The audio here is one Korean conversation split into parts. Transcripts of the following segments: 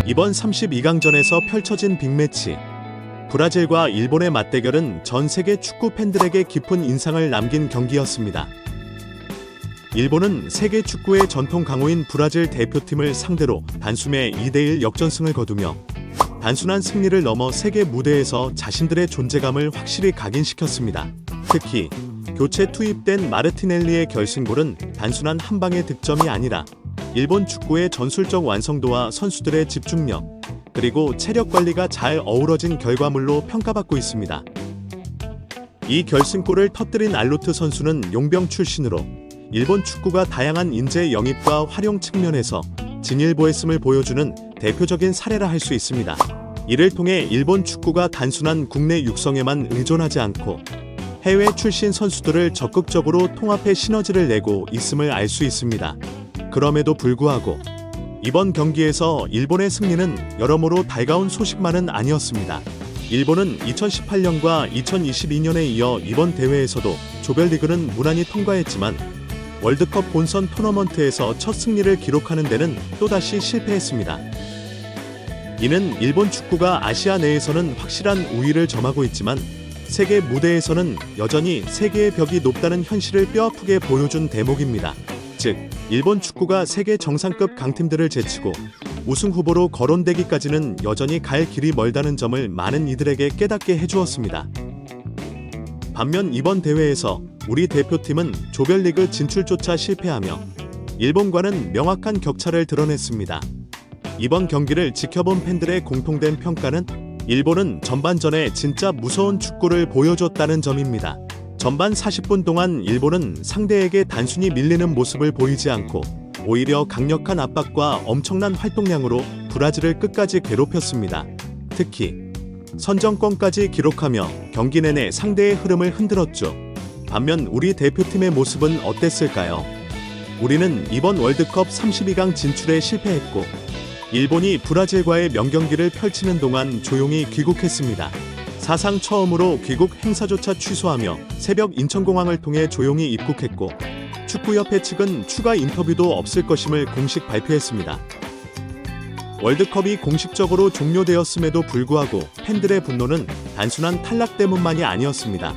이번 32강전에서 펼쳐진 빅매치. 브라질과 일본의 맞대결은 전 세계 축구 팬들에게 깊은 인상을 남긴 경기였습니다. 일본은 세계 축구의 전통 강호인 브라질 대표팀을 상대로 단숨에 2대1 역전승을 거두며 단순한 승리를 넘어 세계 무대에서 자신들의 존재감을 확실히 각인시켰습니다. 특히 교체 투입된 마르티넬리의 결승골은 단순한 한 방의 득점이 아니라 일본 축구의 전술적 완성도와 선수들의 집중력, 그리고 체력 관리가 잘 어우러진 결과물로 평가받고 있습니다. 이 결승골을 터뜨린 알로트 선수는 용병 출신으로 일본 축구가 다양한 인재 영입과 활용 측면에서 진일보했음을 보여주는 대표적인 사례라 할 수 있습니다. 이를 통해 일본 축구가 단순한 국내 육성에만 의존하지 않고 해외 출신 선수들을 적극적으로 통합해 시너지를 내고 있음을 알 수 있습니다. 그럼에도 불구하고 이번 경기에서 일본의 승리는 여러모로 달가운 소식만은 아니었습니다. 일본은 2018년과 2022년에 이어 이번 대회에서도 조별리그는 무난히 통과했지만 월드컵 본선 토너먼트에서 첫 승리를 기록하는 데는 또다시 실패했습니다. 이는 일본 축구가 아시아 내에서는 확실한 우위를 점하고 있지만 세계 무대에서는 여전히 세계의 벽이 높다는 현실을 뼈아프게 보여준 대목입니다. 즉, 일본 축구가 세계 정상급 강팀들을 제치고 우승 후보로 거론되기까지는 여전히 갈 길이 멀다는 점을 많은 이들에게 깨닫게 해주었습니다. 반면 이번 대회에서 우리 대표팀은 조별리그 진출조차 실패하며 일본과는 명확한 격차를 드러냈습니다. 이번 경기를 지켜본 팬들의 공통된 평가는 일본은 전반전에 진짜 무서운 축구를 보여줬다는 점입니다. 전반 40분 동안 일본은 상대에게 단순히 밀리는 모습을 보이지 않고 오히려 강력한 압박과 엄청난 활동량으로 브라질을 끝까지 괴롭혔습니다. 특히 선정권까지 기록하며 경기 내내 상대의 흐름을 흔들었죠. 반면 우리 대표팀의 모습은 어땠을까요? 우리는 이번 월드컵 32강 진출에 실패했고 일본이 브라질과의 명경기를 펼치는 동안 조용히 귀국했습니다. 사상 처음으로 귀국 행사조차 취소하며 새벽 인천공항을 통해 조용히 입국했고 축구협회 측은 추가 인터뷰도 없을 것임을 공식 발표했습니다. 월드컵이 공식적으로 종료되었음에도 불구하고 팬들의 분노는 단순한 탈락 때문만이 아니었습니다.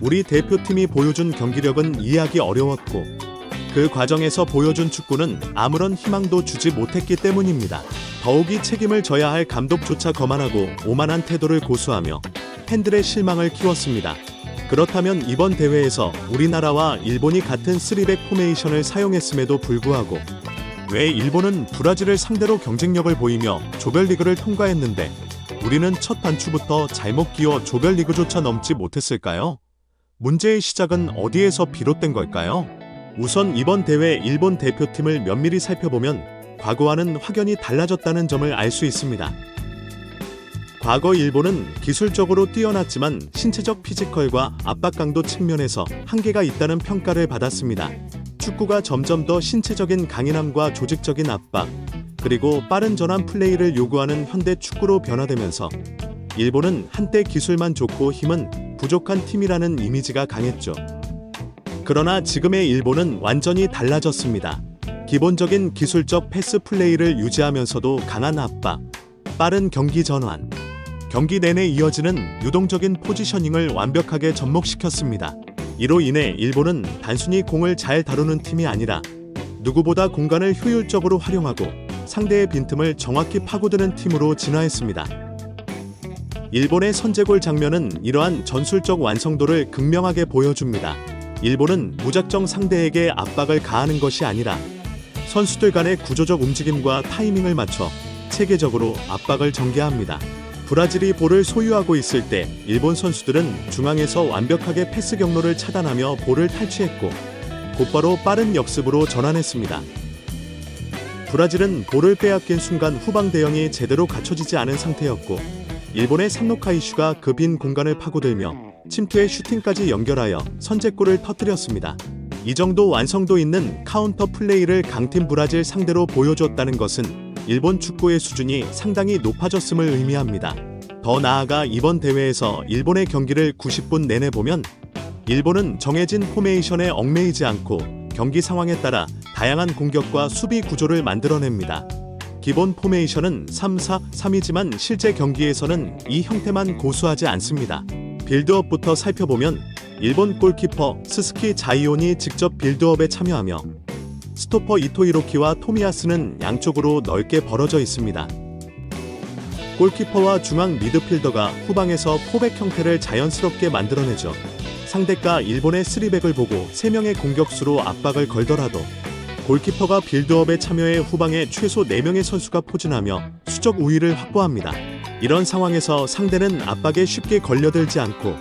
우리 대표팀이 보여준 경기력은 이해하기 어려웠고 그 과정에서 보여준 축구는 아무런 희망도 주지 못했기 때문입니다. 더욱이 책임을 져야 할 감독조차 거만하고 오만한 태도를 고수하며 팬들의 실망을 키웠습니다. 그렇다면 이번 대회에서 우리나라와 일본이 같은 3백 포메이션을 사용했음에도 불구하고 왜 일본은 브라질을 상대로 경쟁력을 보이며 조별리그를 통과했는데 우리는 첫 단추부터 잘못 끼워 조별리그조차 넘지 못했을까요? 문제의 시작은 어디에서 비롯된 걸까요? 우선 이번 대회 일본 대표팀을 면밀히 살펴보면 과거와는 확연히 달라졌다는 점을 알 수 있습니다. 과거 일본은 기술적으로 뛰어났지만 신체적 피지컬과 압박 강도 측면에서 한계가 있다는 평가를 받았습니다. 축구가 점점 더 신체적인 강인함과 조직적인 압박, 그리고 빠른 전환 플레이를 요구하는 현대 축구로 변화되면서 일본은 한때 기술만 좋고 힘은 부족한 팀이라는 이미지가 강했죠. 그러나 지금의 일본은 완전히 달라졌습니다. 기본적인 기술적 패스 플레이를 유지하면서도 강한 압박, 빠른 경기 전환, 경기 내내 이어지는 유동적인 포지셔닝을 완벽하게 접목시켰습니다. 이로 인해 일본은 단순히 공을 잘 다루는 팀이 아니라 누구보다 공간을 효율적으로 활용하고 상대의 빈틈을 정확히 파고드는 팀으로 진화했습니다. 일본의 선제골 장면은 이러한 전술적 완성도를 극명하게 보여줍니다. 일본은 무작정 상대에게 압박을 가하는 것이 아니라 선수들 간의 구조적 움직임과 타이밍을 맞춰 체계적으로 압박을 전개합니다. 브라질이 볼을 소유하고 있을 때 일본 선수들은 중앙에서 완벽하게 패스 경로를 차단하며 볼을 탈취했고 곧바로 빠른 역습으로 전환했습니다. 브라질은 볼을 빼앗긴 순간 후방 대응이 제대로 갖춰지지 않은 상태였고 일본의 산노카이슈가 그 빈 공간을 파고들며 침투의 슈팅까지 연결하여 선제골을 터뜨렸습니다. 이 정도 완성도 있는 카운터 플레이를 강팀 브라질 상대로 보여줬다는 것은 일본 축구의 수준이 상당히 높아졌음을 의미합니다. 더 나아가 이번 대회에서 일본의 경기를 90분 내내 보면 일본은 정해진 포메이션에 얽매이지 않고 경기 상황에 따라 다양한 공격과 수비 구조를 만들어냅니다. 기본 포메이션은 3-4-3이지만 실제 경기에서는 이 형태만 고수하지 않습니다. 빌드업부터 살펴보면 일본 골키퍼 스스키 자이온이 직접 빌드업에 참여하며 스토퍼 이토 히로키와 토미야스는 양쪽으로 넓게 벌어져 있습니다. 골키퍼와 중앙 미드필더가 후방에서 포백 형태를 자연스럽게 만들어내죠. 상대가 일본의 3백을 보고 3명의 공격수로 압박을 걸더라도 골키퍼가 빌드업에 참여해 후방에 최소 4명의 선수가 포진하며 수적 우위를 확보합니다. 이런 상황에서 상대는 압박에 쉽게 걸려들지 않고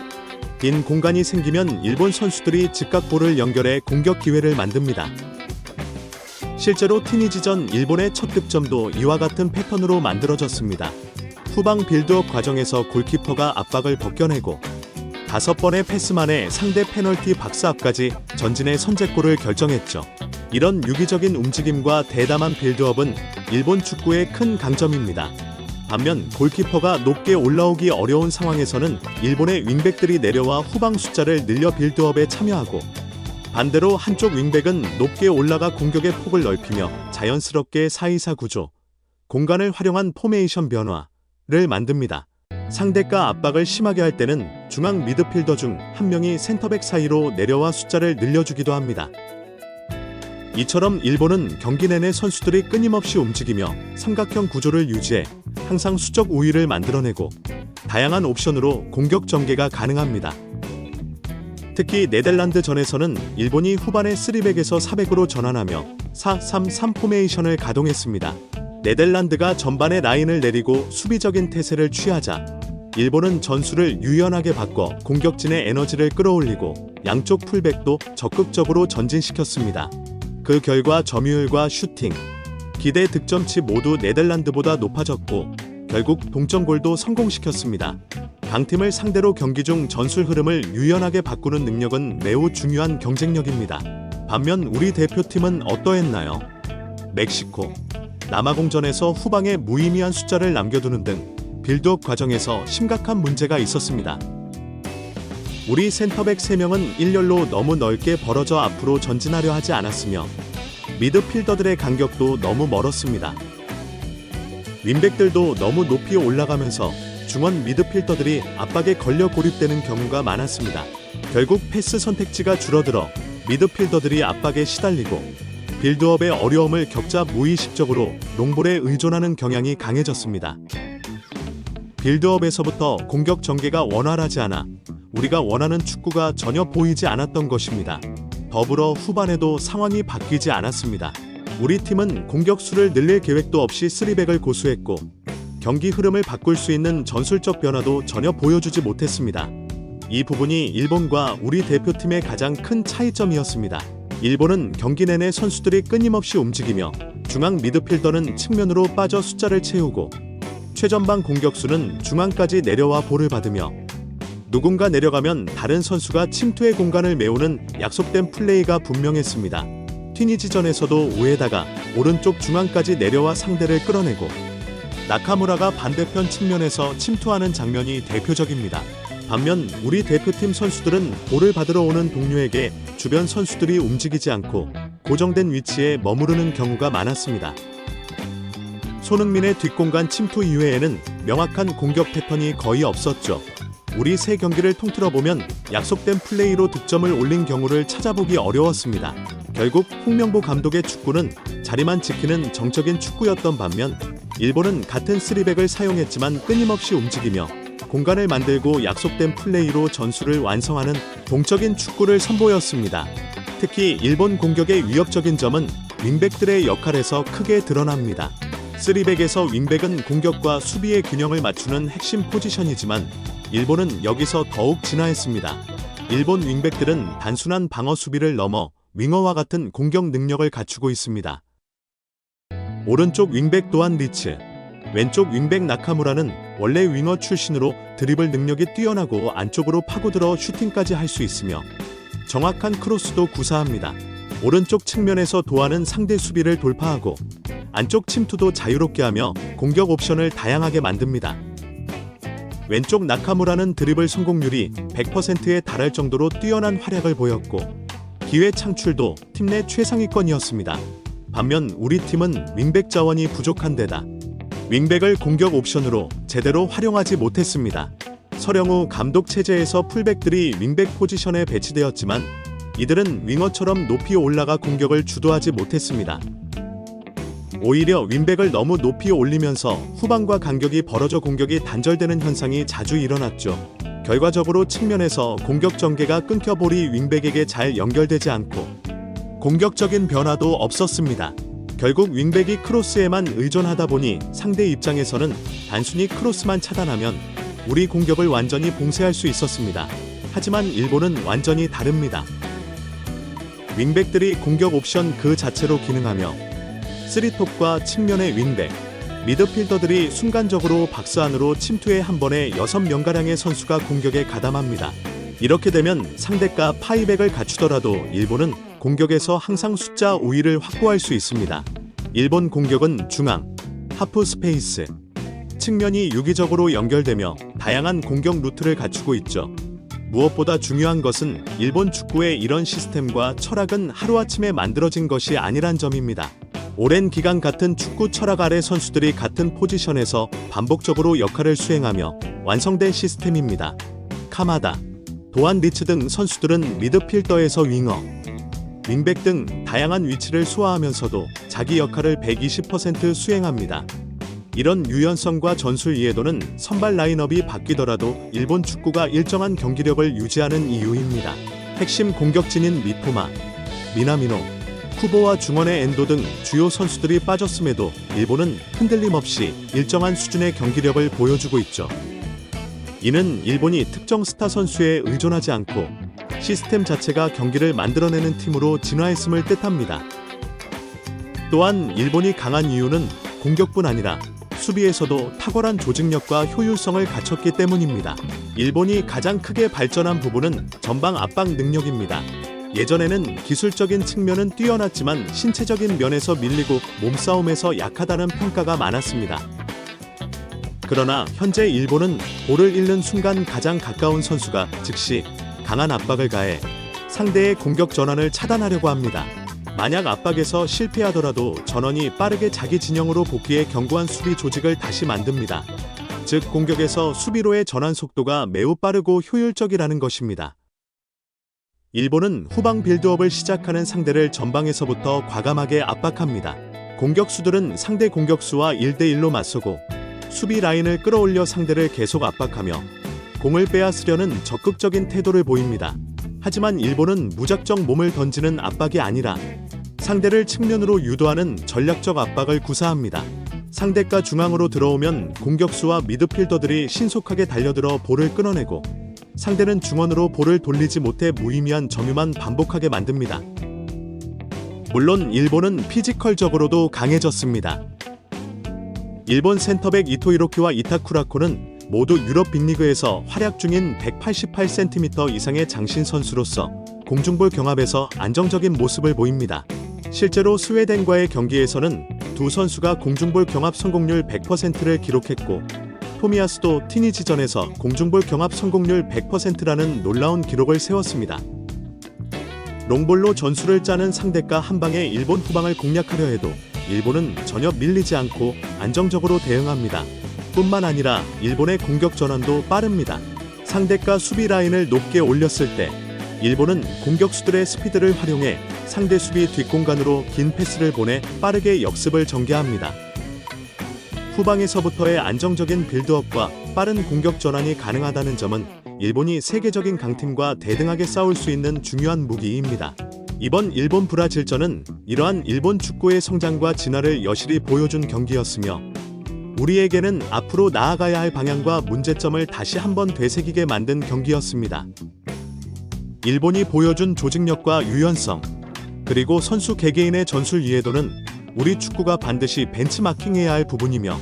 빈 공간이 생기면 일본 선수들이 즉각 볼을 연결해 공격 기회를 만듭니다. 실제로 티니지전 일본의 첫 득점도 이와 같은 패턴으로 만들어졌습니다. 후방 빌드업 과정에서 골키퍼가 압박을 벗겨내고 5번의 패스만에 상대 페널티 박스 앞까지 전진의 선제골을 결정했죠. 이런 유기적인 움직임과 대담한 빌드업은 일본 축구의 큰 강점입니다. 반면 골키퍼가 높게 올라오기 어려운 상황에서는 일본의 윙백들이 내려와 후방 숫자를 늘려 빌드업에 참여하고 반대로 한쪽 윙백은 높게 올라가 공격의 폭을 넓히며 자연스럽게 4-2-4 구조, 공간을 활용한 포메이션 변화를 만듭니다. 상대가 압박을 심하게 할 때는 중앙 미드필더 중 한 명이 센터백 사이로 내려와 숫자를 늘려주기도 합니다. 이처럼 일본은 경기 내내 선수들이 끊임없이 움직이며 삼각형 구조를 유지해 항상 수적 우위를 만들어내고 다양한 옵션으로 공격 전개가 가능합니다. 특히 네덜란드전에서는 일본이 후반에 3백에서 4백으로 전환하며 4-3-3 포메이션을 가동했습니다. 네덜란드가 전반에 라인을 내리고 수비적인 태세를 취하자 일본은 전술을 유연하게 바꿔 공격진의 에너지를 끌어올리고 양쪽 풀백도 적극적으로 전진시켰습니다. 그 결과 점유율과 슈팅, 기대 득점치 모두 네덜란드보다 높아졌고 결국 동점골도 성공시켰습니다. 강팀을 상대로 경기 중 전술 흐름을 유연하게 바꾸는 능력은 매우 중요한 경쟁력입니다. 반면 우리 대표팀은 어떠했나요? 멕시코, 남아공전에서 후방에 무의미한 숫자를 남겨두는 등 빌드업 과정에서 심각한 문제가 있었습니다. 우리 센터백 3명은 일렬로 너무 넓게 벌어져 앞으로 전진하려 하지 않았으며 미드필더들의 간격도 너무 멀었습니다. 윙백들도 너무 높이 올라가면서 중원 미드필더들이 압박에 걸려 고립되는 경우가 많았습니다. 결국 패스 선택지가 줄어들어 미드필더들이 압박에 시달리고 빌드업의 어려움을 겪자 무의식적으로 롱볼에 의존하는 경향이 강해졌습니다. 빌드업에서부터 공격 전개가 원활하지 않아 우리가 원하는 축구가 전혀 보이지 않았던 것입니다. 더불어 후반에도 상황이 바뀌지 않았습니다. 우리 팀은 공격수를 늘릴 계획도 없이 3백을 고수했고 경기 흐름을 바꿀 수 있는 전술적 변화도 전혀 보여주지 못했습니다. 이 부분이 일본과 우리 대표팀의 가장 큰 차이점이었습니다. 일본은 경기 내내 선수들이 끊임없이 움직이며 중앙 미드필더는 측면으로 빠져 숫자를 채우고 최전방 공격수는 중앙까지 내려와 볼을 받으며 누군가 내려가면 다른 선수가 침투의 공간을 메우는 약속된 플레이가 분명했습니다. 튀니지전에서도 우에다가 오른쪽 중앙까지 내려와 상대를 끌어내고 나카무라가 반대편 측면에서 침투하는 장면이 대표적입니다. 반면 우리 대표팀 선수들은 볼을 받으러 오는 동료에게 주변 선수들이 움직이지 않고 고정된 위치에 머무르는 경우가 많았습니다. 손흥민의 뒷공간 침투 이외에는 명확한 공격 패턴이 거의 없었죠. 우리 세 경기를 통틀어 보면 약속된 플레이로 득점을 올린 경우를 찾아보기 어려웠습니다. 결국 홍명보 감독의 축구는 자리만 지키는 정적인 축구였던 반면 일본은 같은 3백을 사용했지만 끊임없이 움직이며 공간을 만들고 약속된 플레이로 전술을 완성하는 동적인 축구를 선보였습니다. 특히 일본 공격의 위협적인 점은 윙백들의 역할에서 크게 드러납니다. 3백에서 윙백은 공격과 수비의 균형을 맞추는 핵심 포지션이지만 일본은 여기서 더욱 진화했습니다. 일본 윙백들은 단순한 방어 수비를 넘어 윙어와 같은 공격 능력을 갖추고 있습니다. 오른쪽 윙백 도안 리츠, 왼쪽 윙백 나카무라는 원래 윙어 출신으로 드리블 능력이 뛰어나고 안쪽으로 파고들어 슈팅까지 할 수 있으며 정확한 크로스도 구사합니다. 오른쪽 측면에서 도안은 상대 수비를 돌파하고 안쪽 침투도 자유롭게 하며 공격 옵션을 다양하게 만듭니다. 왼쪽 나카무라는 드리블 성공률이 100%에 달할 정도로 뛰어난 활약을 보였고 기회 창출도 팀 내 최상위권이었습니다. 반면 우리 팀은 윙백 자원이 부족한 데다 윙백을 공격 옵션으로 제대로 활용하지 못했습니다. 서령우 감독 체제에서 풀백들이 윙백 포지션에 배치되었지만 이들은 윙어처럼 높이 올라가 공격을 주도하지 못했습니다. 오히려 윙백을 너무 높이 올리면서 후방과 간격이 벌어져 공격이 단절되는 현상이 자주 일어났죠. 결과적으로 측면에서 공격 전개가 끊겨 볼이 윙백에게 잘 연결되지 않고 공격적인 변화도 없었습니다. 결국 윙백이 크로스에만 의존하다 보니 상대 입장에서는 단순히 크로스만 차단하면 우리 공격을 완전히 봉쇄할 수 있었습니다. 하지만 일본은 완전히 다릅니다. 윙백들이 공격 옵션 그 자체로 기능하며 3톱과 측면의 윙백, 미드필더들이 순간적으로 박스 안으로 침투해 한 번에 6명가량의 선수가 공격에 가담합니다. 이렇게 되면 상대가 파이백을 갖추더라도 일본은 공격에서 항상 숫자 우위를 확보할 수 있습니다. 일본 공격은 중앙, 하프 스페이스, 측면이 유기적으로 연결되며 다양한 공격 루트를 갖추고 있죠. 무엇보다 중요한 것은 일본 축구의 이런 시스템과 철학은 하루아침에 만들어진 것이 아니란 점입니다. 오랜 기간 같은 축구 철학 아래 선수들이 같은 포지션에서 반복적으로 역할을 수행하며 완성된 시스템입니다. 카마다, 도안 리츠 등 선수들은 미드필더에서 윙어, 윙백 등 다양한 위치를 소화하면서도 자기 역할을 120% 수행합니다. 이런 유연성과 전술 이해도는 선발 라인업이 바뀌더라도 일본 축구가 일정한 경기력을 유지하는 이유입니다. 핵심 공격진인 미토마, 미나미노, 쿠보와 중원의 엔도 등 주요 선수들이 빠졌음에도 일본은 흔들림 없이 일정한 수준의 경기력을 보여주고 있죠. 이는 일본이 특정 스타 선수에 의존하지 않고 시스템 자체가 경기를 만들어내는 팀으로 진화했음을 뜻합니다. 또한 일본이 강한 이유는 공격뿐 아니라 수비에서도 탁월한 조직력과 효율성을 갖췄기 때문입니다. 일본이 가장 크게 발전한 부분은 전방 압박 능력입니다. 예전에는 기술적인 측면은 뛰어났지만 신체적인 면에서 밀리고 몸싸움에서 약하다는 평가가 많았습니다. 그러나 현재 일본은 볼을 잃는 순간 가장 가까운 선수가 즉시 강한 압박을 가해 상대의 공격 전환을 차단하려고 합니다. 만약 압박에서 실패하더라도 전원이 빠르게 자기 진영으로 복귀해 견고한 수비 조직을 다시 만듭니다. 즉 공격에서 수비로의 전환 속도가 매우 빠르고 효율적이라는 것입니다. 일본은 후방 빌드업을 시작하는 상대를 전방에서부터 과감하게 압박합니다. 공격수들은 상대 공격수와 1대1로 맞서고 수비 라인을 끌어올려 상대를 계속 압박하며 공을 빼앗으려는 적극적인 태도를 보입니다. 하지만 일본은 무작정 몸을 던지는 압박이 아니라 상대를 측면으로 유도하는 전략적 압박을 구사합니다. 상대가 중앙으로 들어오면 공격수와 미드필더들이 신속하게 달려들어 볼을 끊어내고 상대는 중원으로 볼을 돌리지 못해 무의미한 점유만 반복하게 만듭니다. 물론 일본은 피지컬적으로도 강해졌습니다. 일본 센터백 이토 히로키와 이타쿠라코는 모두 유럽 빅리그에서 활약 중인 188cm 이상의 장신 선수로서 공중볼 경합에서 안정적인 모습을 보입니다. 실제로 스웨덴과의 경기에서는 두 선수가 공중볼 경합 성공률 100%를 기록했고 토미야스도 티니지전에서 공중볼 경합 성공률 100%라는 놀라운 기록을 세웠습니다. 롱볼로 전술을 짜는 상대가 한 방에 일본 후방을 공략하려 해도 일본은 전혀 밀리지 않고 안정적으로 대응합니다. 뿐만 아니라 일본의 공격 전환도 빠릅니다. 상대가 수비 라인을 높게 올렸을 때 일본은 공격수들의 스피드를 활용해 상대 수비 뒷공간으로 긴 패스를 보내 빠르게 역습을 전개합니다. 후방에서부터의 안정적인 빌드업과 빠른 공격 전환이 가능하다는 점은 일본이 세계적인 강팀과 대등하게 싸울 수 있는 중요한 무기입니다. 이번 일본 브라질전은 이러한 일본 축구의 성장과 진화를 여실히 보여준 경기였으며 우리에게는 앞으로 나아가야 할 방향과 문제점을 다시 한번 되새기게 만든 경기였습니다. 일본이 보여준 조직력과 유연성, 그리고 선수 개개인의 전술 이해도는 우리 축구가 반드시 벤치마킹해야 할 부분이며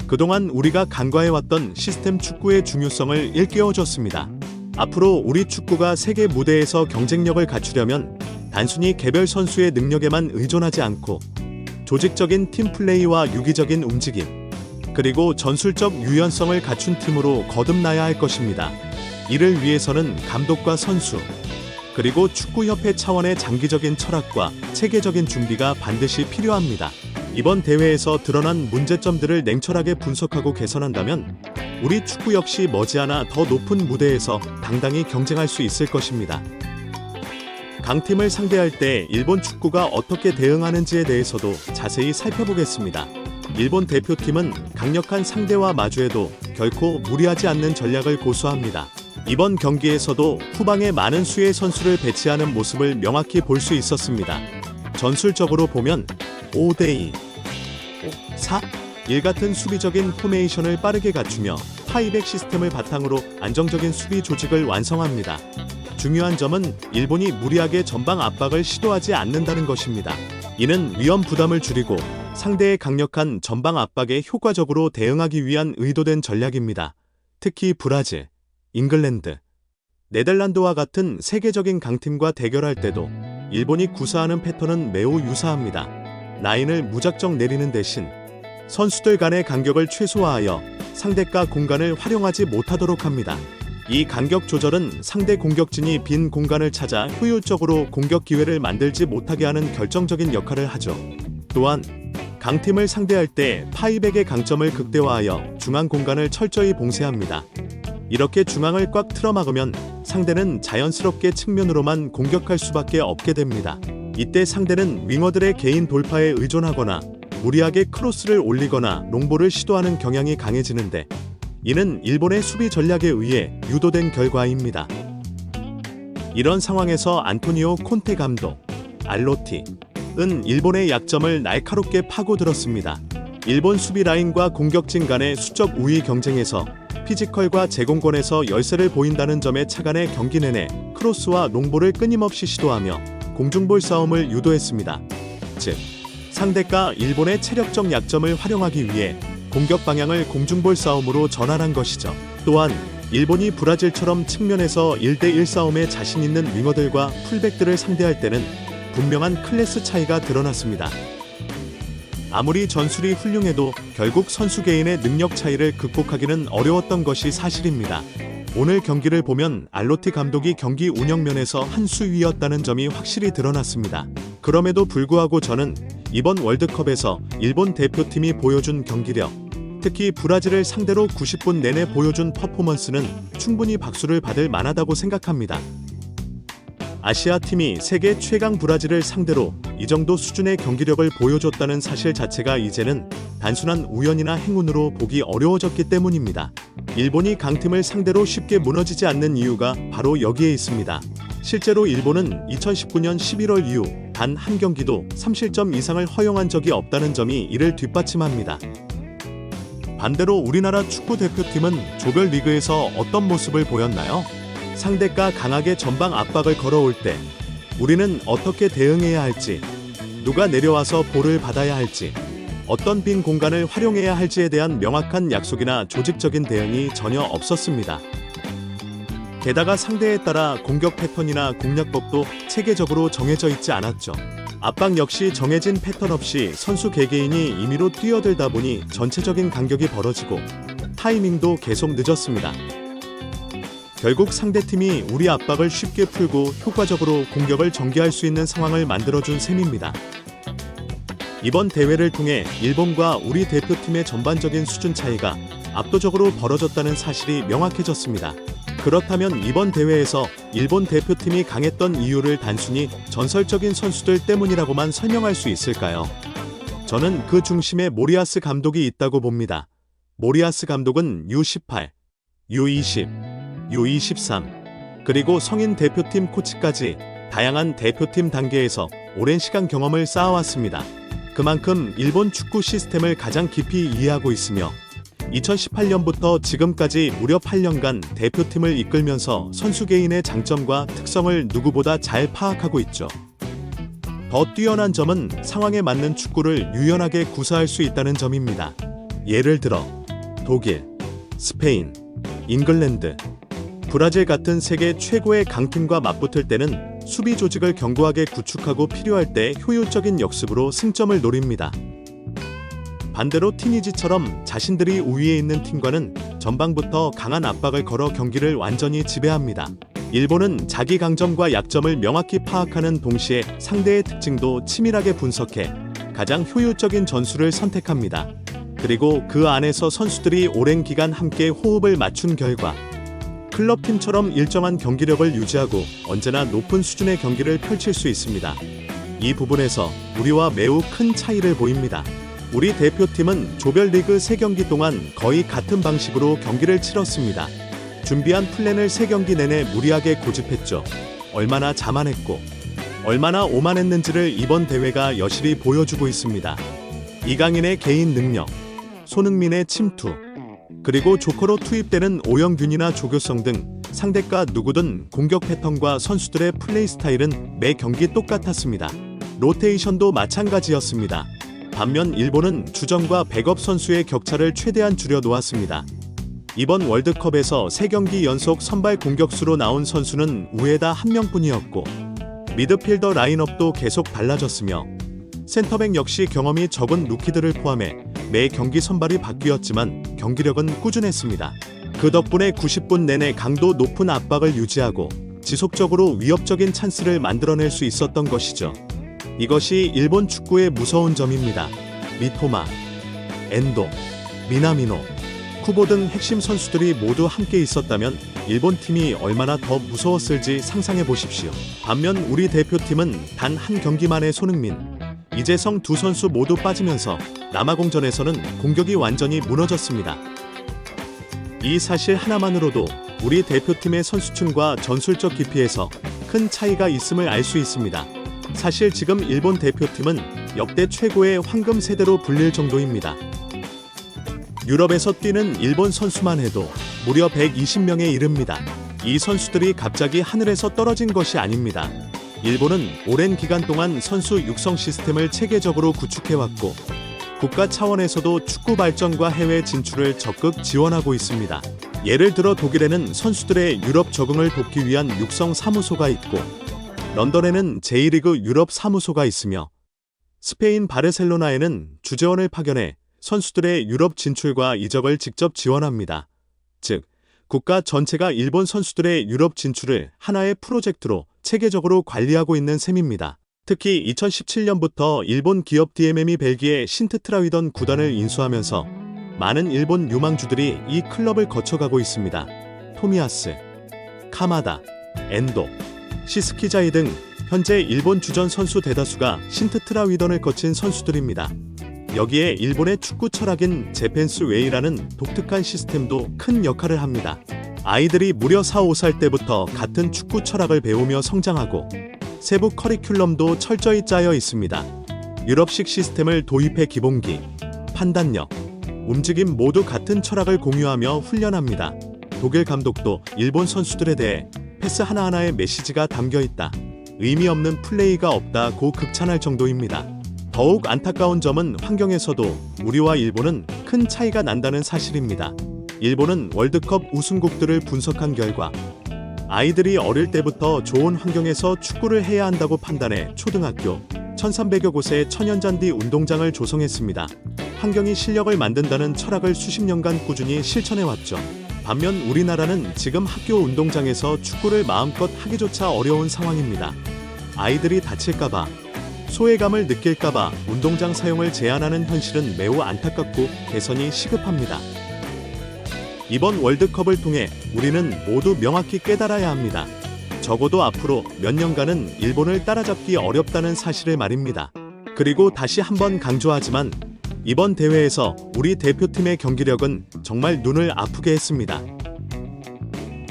그동안 우리가 간과해왔던 시스템 축구의 중요성을 일깨워줬습니다. 앞으로 우리 축구가 세계 무대에서 경쟁력을 갖추려면 단순히 개별 선수의 능력에만 의존하지 않고 조직적인 팀 플레이와 유기적인 움직임, 그리고 전술적 유연성을 갖춘 팀으로 거듭나야 할 것입니다. 이를 위해서는 감독과 선수, 그리고 축구협회 차원의 장기적인 철학과 체계적인 준비가 반드시 필요합니다. 이번 대회에서 드러난 문제점들을 냉철하게 분석하고 개선한다면 우리 축구 역시 머지않아 더 높은 무대에서 당당히 경쟁할 수 있을 것입니다. 강팀을 상대할 때 일본 축구가 어떻게 대응하는지에 대해서도 자세히 살펴보겠습니다. 일본 대표팀은 강력한 상대와 마주해도 결코 무리하지 않는 전략을 고수합니다. 이번 경기에서도 후방에 많은 수의 선수를 배치하는 모습을 명확히 볼 수 있었습니다. 전술적으로 보면 5대2, 4-1 같은 수비적인 포메이션을 빠르게 갖추며 파이백 시스템을 바탕으로 안정적인 수비 조직을 완성합니다. 중요한 점은 일본이 무리하게 전방 압박을 시도하지 않는다는 것입니다. 이는 위험 부담을 줄이고 상대의 강력한 전방 압박에 효과적으로 대응하기 위한 의도된 전략입니다. 특히 브라질, 잉글랜드, 네덜란드와 같은 세계적인 강팀과 대결할 때도 일본이 구사하는 패턴은 매우 유사합니다. 라인을 무작정 내리는 대신 선수들 간의 간격을 최소화하여 상대가 공간을 활용하지 못하도록 합니다. 이 간격 조절은 상대 공격진이 빈 공간을 찾아 효율적으로 공격 기회를 만들지 못하게 하는 결정적인 역할을 하죠. 또한 강팀을 상대할 때 파이백의 강점을 극대화하여 중앙 공간을 철저히 봉쇄합니다. 이렇게 중앙을 꽉 틀어막으면 상대는 자연스럽게 측면으로만 공격할 수밖에 없게 됩니다. 이때 상대는 윙어들의 개인 돌파에 의존하거나 무리하게 크로스를 올리거나 롱볼을 시도하는 경향이 강해지는데 이는 일본의 수비 전략에 의해 유도된 결과입니다. 이런 상황에서 안토니오 콘테 감독, 알로티은 일본의 약점을 날카롭게 파고들었습니다. 일본 수비 라인과 공격진 간의 수적 우위 경쟁에서 피지컬과 제공권에서 열세를 보인다는 점에 착안해 경기 내내 크로스와 롱볼을 끊임없이 시도하며 공중볼 싸움을 유도했습니다. 즉, 상대가 일본의 체력적 약점을 활용하기 위해 공격 방향을 공중볼 싸움으로 전환한 것이죠. 또한 일본이 브라질처럼 측면에서 1대1 싸움에 자신 있는 윙어들과 풀백들을 상대할 때는 분명한 클래스 차이가 드러났습니다. 아무리 전술이 훌륭해도 결국 선수 개인의 능력 차이를 극복하기는 어려웠던 것이 사실입니다. 오늘 경기를 보면 알로티 감독이 경기 운영 면에서 한 수 위였다는 점이 확실히 드러났습니다. 그럼에도 불구하고 저는 이번 월드컵에서 일본 대표팀이 보여준 경기력, 특히 브라질을 상대로 90분 내내 보여준 퍼포먼스는 충분히 박수를 받을 만하다고 생각합니다. 아시아 팀이 세계 최강 브라질을 상대로 이 정도 수준의 경기력을 보여줬다는 사실 자체가 이제는 단순한 우연이나 행운으로 보기 어려워졌기 때문입니다. 일본이 강팀을 상대로 쉽게 무너지지 않는 이유가 바로 여기에 있습니다. 실제로 일본은 2019년 11월 이후 단 한 경기도 3실점 이상을 허용한 적이 없다는 점이 이를 뒷받침합니다. 반대로 우리나라 축구 대표팀은 조별 리그에서 어떤 모습을 보였나요? 상대가 강하게 전방 압박을 걸어올 때 우리는 어떻게 대응해야 할지, 누가 내려와서 볼을 받아야 할지, 어떤 빈 공간을 활용해야 할지에 대한 명확한 약속이나 조직적인 대응이 전혀 없었습니다. 게다가 상대에 따라 공격 패턴이나 공략법도 체계적으로 정해져 있지 않았죠. 압박 역시 정해진 패턴 없이 선수 개개인이 임의로 뛰어들다 보니 전체적인 간격이 벌어지고 타이밍도 계속 늦었습니다. 결국 상대팀이 우리 압박을 쉽게 풀고 효과적으로 공격을 전개할 수 있는 상황을 만들어준 셈입니다. 이번 대회를 통해 일본과 우리 대표팀의 전반적인 수준 차이가 압도적으로 벌어졌다는 사실이 명확해졌습니다. 그렇다면 이번 대회에서 일본 대표팀이 강했던 이유를 단순히 전설적인 선수들 때문이라고만 설명할 수 있을까요? 저는 그 중심에 모리아스 감독이 있다고 봅니다. 모리아스 감독은 U18, U20, U23, 그리고 성인 대표팀 코치까지 다양한 대표팀 단계에서 오랜 시간 경험을 쌓아왔습니다. 그만큼 일본 축구 시스템을 가장 깊이 이해하고 있으며 2018년부터 지금까지 무려 8년간 대표팀을 이끌면서 선수 개인의 장점과 특성을 누구보다 잘 파악하고 있죠. 더 뛰어난 점은 상황에 맞는 축구를 유연하게 구사할 수 있다는 점입니다. 예를 들어 독일, 스페인, 잉글랜드, 브라질 같은 세계 최고의 강팀과 맞붙을 때는 수비 조직을 견고하게 구축하고 필요할 때 효율적인 역습으로 승점을 노립니다. 반대로 티니지처럼 자신들이 우위에 있는 팀과는 전방부터 강한 압박을 걸어 경기를 완전히 지배합니다. 일본은 자기 강점과 약점을 명확히 파악하는 동시에 상대의 특징도 치밀하게 분석해 가장 효율적인 전술을 선택합니다. 그리고 그 안에서 선수들이 오랜 기간 함께 호흡을 맞춘 결과 클럽팀처럼 일정한 경기력을 유지하고 언제나 높은 수준의 경기를 펼칠 수 있습니다. 이 부분에서 우리와 매우 큰 차이를 보입니다. 우리 대표팀은 조별리그 3경기 동안 거의 같은 방식으로 경기를 치렀습니다. 준비한 플랜을 3경기 내내 무리하게 고집했죠. 얼마나 자만했고 얼마나 오만했는지를 이번 대회가 여실히 보여주고 있습니다. 이강인의 개인 능력, 손흥민의 침투, 그리고 조커로 투입되는 오영균이나 조교성 등 상대가 누구든 공격 패턴과 선수들의 플레이 스타일은 매 경기 똑같았습니다. 로테이션도 마찬가지였습니다. 반면 일본은 주전과 백업 선수의 격차를 최대한 줄여 놓았습니다. 이번 월드컵에서 3경기 연속 선발 공격수로 나온 선수는 우에다 1명뿐이었고 미드필더 라인업도 계속 달라졌으며 센터백 역시 경험이 적은 루키들을 포함해 매 경기 선발이 바뀌었지만 경기력은 꾸준했습니다. 그 덕분에 90분 내내 강도 높은 압박을 유지하고 지속적으로 위협적인 찬스를 만들어낼 수 있었던 것이죠. 이것이 일본 축구의 무서운 점입니다. 미토마, 엔도, 미나미노, 쿠보 등 핵심 선수들이 모두 함께 있었다면 일본 팀이 얼마나 더 무서웠을지 상상해 보십시오. 반면 우리 대표팀은 단 한 경기만의 손흥민, 이재성 두 선수 모두 빠지면서 남아공전에서는 공격이 완전히 무너졌습니다. 이 사실 하나만으로도 우리 대표팀의 선수층과 전술적 깊이에서 큰 차이가 있음을 알 수 있습니다. 사실 지금 일본 대표팀은 역대 최고의 황금 세대로 불릴 정도입니다. 유럽에서 뛰는 일본 선수만 해도 무려 120명에 이릅니다. 이 선수들이 갑자기 하늘에서 떨어진 것이 아닙니다. 일본은 오랜 기간 동안 선수 육성 시스템을 체계적으로 구축해왔고 국가 차원에서도 축구 발전과 해외 진출을 적극 지원하고 있습니다. 예를 들어 독일에는 선수들의 유럽 적응을 돕기 위한 육성 사무소가 있고 런던에는 J리그 유럽 사무소가 있으며 스페인 바르셀로나에는 주재원을 파견해 선수들의 유럽 진출과 이적을 직접 지원합니다. 즉, 국가 전체가 일본 선수들의 유럽 진출을 하나의 프로젝트로 체계적으로 관리하고 있는 셈입니다. 특히 2017년부터 일본 기업 DMM이 벨기에 신트트라위던 구단을 인수하면서 많은 일본 유망주들이 이 클럽을 거쳐가고 있습니다. 토미야스, 카마다, 엔도, 시스키자이 등 현재 일본 주전 선수 대다수가 신트트라위던을 거친 선수들입니다. 여기에 일본의 축구 철학인 재팬스 웨이라는 독특한 시스템도 큰 역할을 합니다. 아이들이 무려 4, 5살 때부터 같은 축구 철학을 배우며 성장하고 세부 커리큘럼도 철저히 짜여 있습니다. 유럽식 시스템을 도입해 기본기, 판단력, 움직임 모두 같은 철학을 공유하며 훈련합니다. 독일 감독도 일본 선수들에 대해 패스 하나하나에 메시지가 담겨 있다, 의미 없는 플레이가 없다고 극찬할 정도입니다. 더욱 안타까운 점은 환경에서도 우리와 일본은 큰 차이가 난다는 사실입니다. 일본은 월드컵 우승국들을 분석한 결과 아이들이 어릴 때부터 좋은 환경에서 축구를 해야 한다고 판단해 초등학교 1300여 곳에 천연잔디 운동장을 조성했습니다. 환경이 실력을 만든다는 철학을 수십 년간 꾸준히 실천해왔죠. 반면 우리나라는 지금 학교 운동장에서 축구를 마음껏 하기조차 어려운 상황입니다. 아이들이 다칠까봐, 소외감을 느낄까봐 운동장 사용을 제한하는 현실은 매우 안타깝고 개선이 시급합니다. 이번 월드컵을 통해 우리는 모두 명확히 깨달아야 합니다. 적어도 앞으로 몇 년간은 일본을 따라잡기 어렵다는 사실을 말입니다. 그리고 다시 한번 강조하지만 이번 대회에서 우리 대표팀의 경기력은 정말 눈을 아프게 했습니다.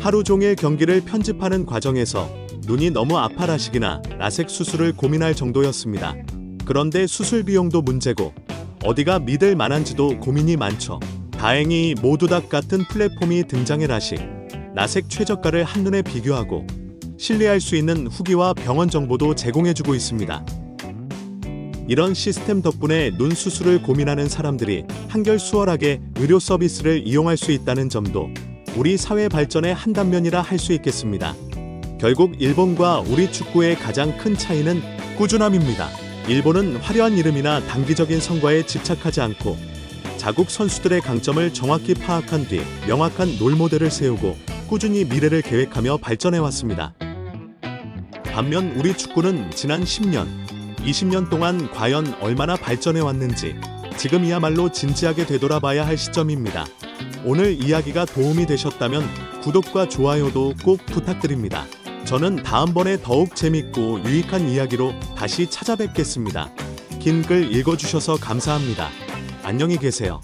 하루 종일 경기를 편집하는 과정에서 눈이 너무 아파라식이나 라섹 수술을 고민할 정도였습니다. 그런데 수술 비용도 문제고 어디가 믿을 만한지도 고민이 많죠. 다행히 모두닥 같은 플랫폼이 등장해 라섹 최저가를 한눈에 비교하고 신뢰할 수 있는 후기와 병원 정보도 제공해주고 있습니다. 이런 시스템 덕분에 눈 수술을 고민하는 사람들이 한결 수월하게 의료 서비스를 이용할 수 있다는 점도 우리 사회 발전의 한 단면이라 할 수 있겠습니다. 결국 일본과 우리 축구의 가장 큰 차이는 꾸준함입니다. 일본은 화려한 이름이나 단기적인 성과에 집착하지 않고 자국 선수들의 강점을 정확히 파악한 뒤 명확한 롤모델을 세우고 꾸준히 미래를 계획하며 발전해 왔습니다. 반면 우리 축구는 지난 10년, 20년 동안 과연 얼마나 발전해 왔는지 지금이야말로 진지하게 되돌아봐야 할 시점입니다. 오늘 이야기가 도움이 되셨다면 구독과 좋아요도 꼭 부탁드립니다. 저는 다음번에 더욱 재밌고 유익한 이야기로 다시 찾아뵙겠습니다. 긴 글 읽어주셔서 감사합니다. 안녕히 계세요.